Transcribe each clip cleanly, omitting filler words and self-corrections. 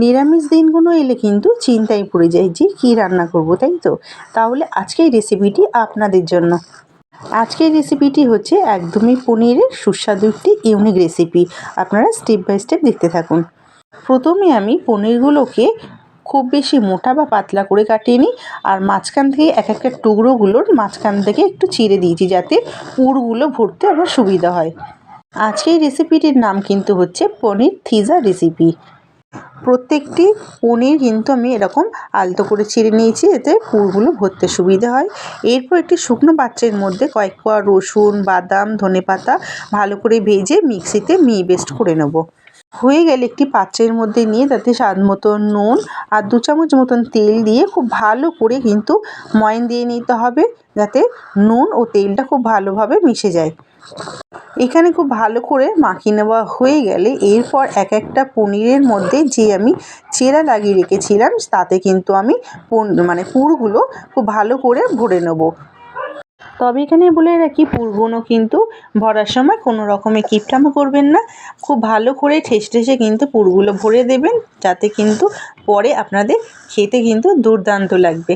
নিরামিষ দিনগুলো এলে কিন্তু চিন্তায় পড়ে যাই যে কী রান্না করব, তাই তো? তাহলে আজকের রেসিপিটি আপনাদের জন্য। আজকের রেসিপিটি হচ্ছে একদমই পনিরের সুস্বাদু একটি ইউনিক রেসিপি। আপনারা স্টেপ বাই স্টেপ দেখতে থাকুন। প্রথমে আমি পনিরগুলোকে খুব বেশি মোটা বা পাতলা করে কাটিয়ে নিই, আর মাঝখান থেকে এক একটা টুকরোগুলোর মাঝখান থেকে একটু চিড়ে দিয়েছি, যাতে পুরগুলো ভরতে আবার সুবিধা হয়। আজকের রেসিপিটির নাম কিন্তু হচ্ছে পনির থিজা রেসিপি। প্রত্যেকটি পনির কিন্তু আমি এরকম আলতো করে চিড়ে নিয়েছি, এতে পুরগুলো ভরতে সুবিধা হয়। এরপর একটি শুকনো পাত্রের মধ্যে কয়েক কোয়া রসুন, বাদাম, ধনেপাতা ভালো করে ভেজে মিক্সিতে মিহি পেস্ট করে নেব। হয়ে গেলে একটি পাত্রের মধ্যে নিয়ে তাতে স্বাদ মতন নুন আর 2 চামচ মতন তেল দিয়ে খুব ভালো করে কিন্তু ময়ান দিয়ে নিতে হবে, যাতে নুন ও তেলটা খুব ভালোভাবে মিশে যায়। এখানে খুব ভালো করে মাখিয়ে নেওয়া হয়ে গেলে এরপর এক একটা পনিরের মধ্যে যে আমি চেরা লাগিয়ে রেখেছিলাম তাতে কিন্তু আমি পুরগুলো খুব ভালো করে ভরে নেব। তবে এখানে বলে রাখি, পুরগুলো কিন্তু ভরার সময় কোনো রকমের কিপটামো করবেন না। খুব ভালো করে ঠেসে কিন্তু পুরগুলো ভরে দেবেন, যাতে কিন্তু পরে আপনাদের খেতে কিন্তু দুর্দান্ত লাগবে।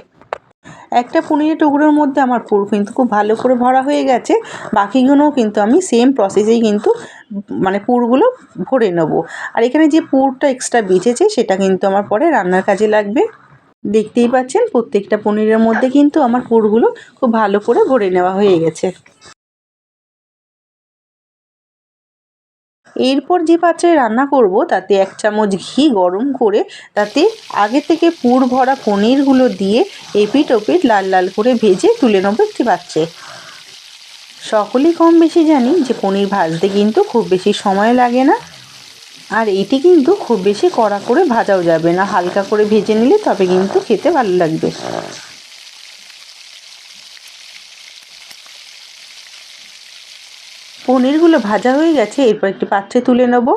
একটা পনিরের টুকরোর মধ্যে আমার পুর কিন্তু খুব ভালো করে ভরা হয়ে গেছে। বাকিগুলোও কিন্তু আমি সেম প্রসেসেই কিন্তু পুরগুলো ভরে নেব। আর এখানে যে পুরটা এক্সট্রা বেঁচেছে সেটা কিন্তু আমার পরে রান্নার কাজে লাগবে। দেখতেই পাচ্ছেন প্রত্যেকটা পনিরের মধ্যে কিন্তু আমার পুরগুলো খুব ভালো করে ভরে নেওয়া হয়ে গেছে। এরপর যে পাত্রে রান্না করব তাতে 1 চামচ ঘি গরম করে তাতে আগে থেকে পুর ভরা পনিরগুলো দিয়ে এপিঠ ওপিঠ লাল লাল করে ভেজে তুলে নেব একটি পাত্রে। সকলেই কম বেশি জানি যে পনির ভাজতে কিন্তু খুব বেশি সময় লাগে না, আর এটি কিন্তু খুব বেশি কড়া করে ভাজাও যাবে না, হালকা করে ভেজে নিলে তবে কিন্তু খেতে ভালো লাগবে। পনিরগুলো ভাজা হয়ে গেছে, এরপর একটি পাত্রে তুলে নেব।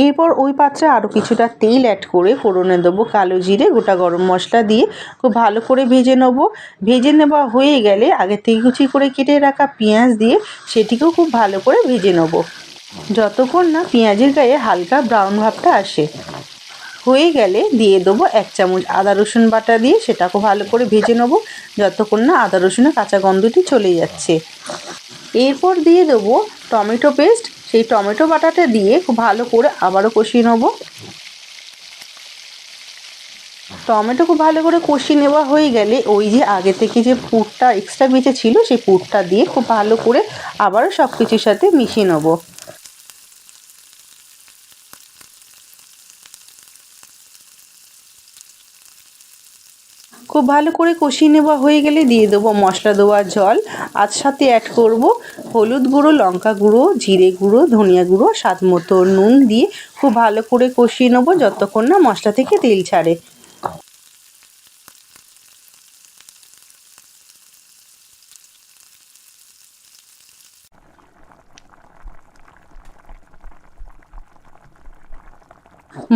এরপর ওই পাত্রে আরও কিছুটা তেল অ্যাড করে ফোড়নে দেবো কালো জিরে, গোটা গরম মশলা দিয়ে খুব ভালো করে ভেজে নেব। ভেজে নেওয়া হয়ে গেলে আগে থেকে কুচি করে কেটে রাখা পেঁয়াজ দিয়ে সেটিকেও খুব ভালো করে ভেজে নেব, যতক্ষণ না পেঁয়াজের গায়ে হালকা ব্রাউন ভাবটা আসে। হয়ে গেলে দিয়ে দেবো 1 চামচ আদা রসুন বাটা দিয়ে সেটাকেও ভালো করে ভেজে নেব, যতক্ষণ না আদা রসুনের কাঁচা গন্ধটি চলে যাচ্ছে। এরপর দিয়ে দেবো টমেটো পেস্ট, সেই টমেটো বাটাটা দিয়ে খুব ভালো করে আবারও কষিয়ে নেব। টমেটো খুব ভালো করে কষিয়ে নেওয়া হয়ে গেলে ওই যে আগে থেকে যে পুরটা এক্সট্রা বেঁচে ছিল সেই পুরটা দিয়ে খুব ভালো করে আবারও সব কিছুর সাথে মিশিয়ে নেব। খুব ভালো করে কষিয়ে নেওয়া হয়ে গেলে দিয়ে দেবো মশলা দেওয়া জল, আর সাথে অ্যাড করব হলুদ গুঁড়ো, লঙ্কা গুঁড়ো, জিরে গুঁড়ো, ধনিয়া গুঁড়ো, স্বাদ মতো নুন দিয়ে খুব ভালো করে কষিয়ে নেবো যতক্ষণ না মশলা থেকে তেল ছাড়ে।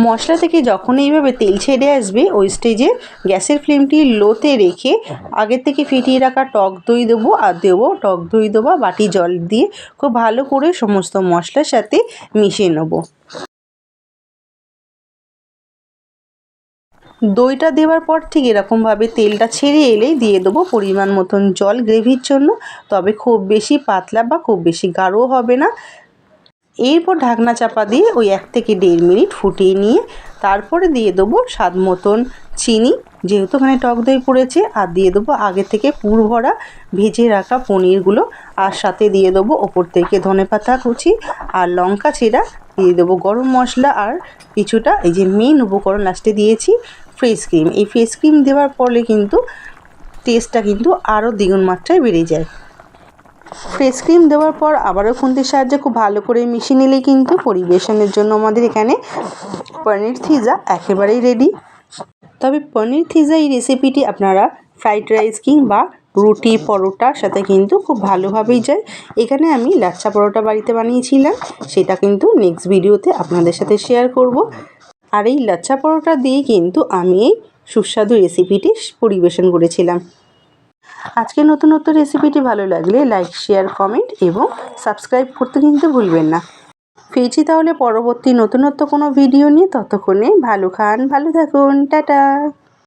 মশলা থেকে যখন এইভাবে তেল ছেড়ে আসবে ওই স্টেজে গ্যাসের ফ্লেমটি লোতে রেখে আগে থেকে ফিটিয়ে রাখা টক দই দেবো, আর দেবো টক দই দেওয়া বাটি জল দিয়ে খুব ভালো করে সমস্ত মশলার সাথে মিশিয়ে নেব। দইটা দেওয়ার পর ঠিক এরকমভাবে তেলটা ছেড়ে এলেই দিয়ে দেবো পরিমাণ মতন জল গ্রেভির জন্য, তবে খুব বেশি পাতলা বা খুব বেশি গাঢ়ও হবে না। এরপর ঢাকনা চাপা দিয়ে ওই 1 থেকে 1.5 মিনিট ফুটিয়ে নিয়ে তারপরে দিয়ে দেবো স্বাদ মতন চিনি, যেহেতু ওখানে টক দই পড়েছে, আর দিয়ে দেবো আগে থেকে পুর ভরা ভেজে রাখা পনিরগুলো, আর সাথে দিয়ে দেবো ওপর থেকে ধনেপাতা কুচি আর লঙ্কা চেরা, দিয়ে দেবো গরম মশলা, আর কিছুটা এই যে মেন উপকরণ লাস্টে দিয়েছি ফ্রেশ ক্রিম। এই ফ্রেশ ক্রিম দেওয়ার ফলে কিন্তু টেস্টটা কিন্তু আরও দ্বিগুণ মাত্রায় বেড়ে যায়। ফ্রেশ ক্রিম দেওয়ার পর আবারও খুন্তির সাহায্যে খুব ভালো করে মিশিয়ে নিলেই কিন্তু পরিবেশনের জন্য আমাদের এখানে পনির থিজা একেবারেই রেডি। তবে পনির থিজা এই রেসিপিটি আপনারা ফ্রাইড রাইস কিংবা রুটি, পরোটার সাথে কিন্তু খুব ভালোভাবেই যায়। এখানে আমি লাচ্ছা পরোটা বাড়িতে বানিয়েছিলাম, সেটা কিন্তু নেক্সট ভিডিওতে আপনাদের সাথে শেয়ার করব। আর এই লাচ্ছা পরোটা দিয়ে কিন্তু আমি এই সুস্বাদু রেসিপিটি পরিবেশন করেছিলাম। আজকের নতুন রেসিপিটি ভালো লাগলে লাইক, শেয়ার, কমেন্ট এবং সাবস্ক্রাইব করতে কিন্তু ভুলবেন না। ফিরছি তাহলে পরবর্তী নতুনত্ব কোনো ভিডিও নিয়ে। ততক্ষণে ভালো খান, ভালো থাকুন, টাটা।